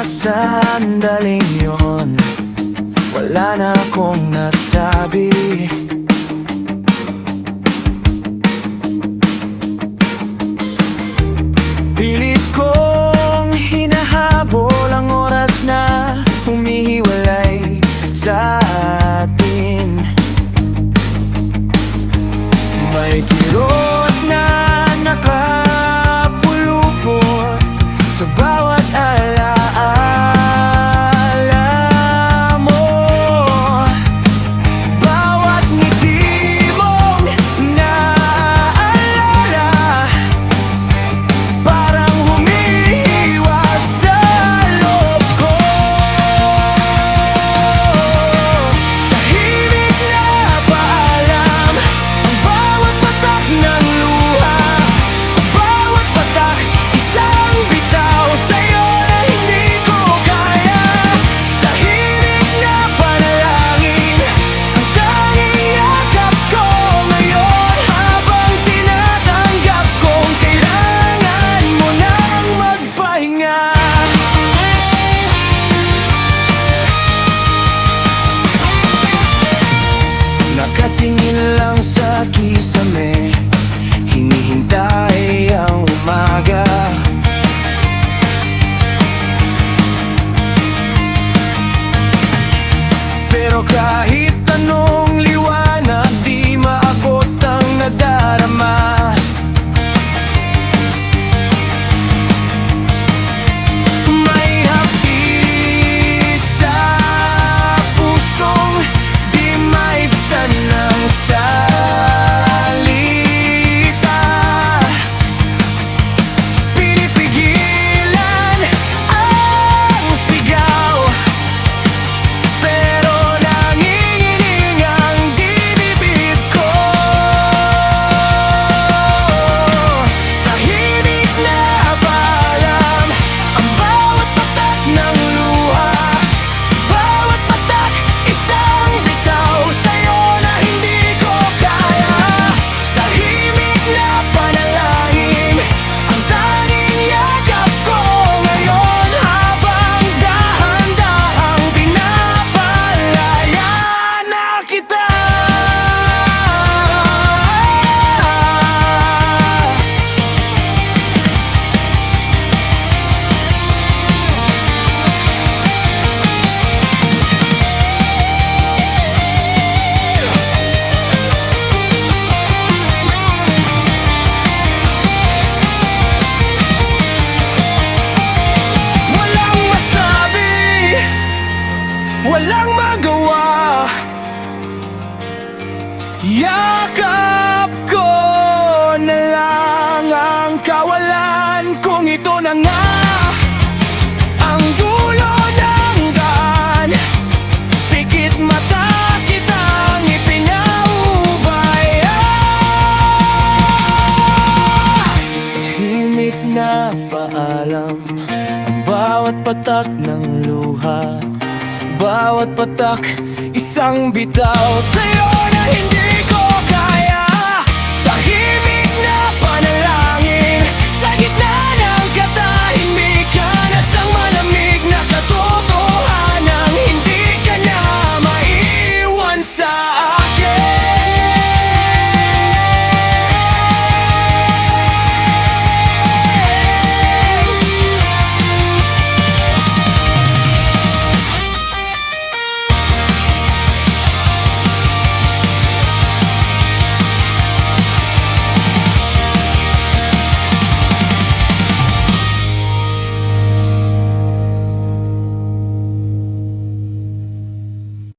sandaling yun, wala na akong nasabi. Pilit kong hinahabol ang oras na humihiwalay sa atin. May kirot na nakapulupot sa bawat alaala mo. Bawat ngiti mong naaalala, parang humihiwas sa loob ko. Tahimik na paalam, ang bawat patak ng luha, bawat patak isang bitaw sa'yo na hindi ko kaya. Tahimik na panalangin, ang tanging yakap ko ngayon, habang tinatanggap kong kailangan mo nang magpahinga. Nakatingin lang sa kisame, hinihintay ang umaga. Pero kahit anong liwanag, di maabot ang nadarama. May hapis sa pusong di maibsan ng salita. Pinipigilan ang sigaw, pero nanginginig ang dibdib ko. Tahimik na paalam, ang bawat patak ng luha, bawat patak isang bitaw sa'yo na hindi ko kaya. Tahimik na panalangin, ang tanging yakap ko ngayon, habang dahan-dahang pinapalaya na kita. Walang masabi, walang magawa, yakap ko na lang ang kawalan, kung ito na nga ang dulo ng daan. Pikit mata kitang ipinaubay. Tahimik na paalam, ang bawat patak ng luha, bawat patak isang bitaw sa'yo na hindi ko kaya.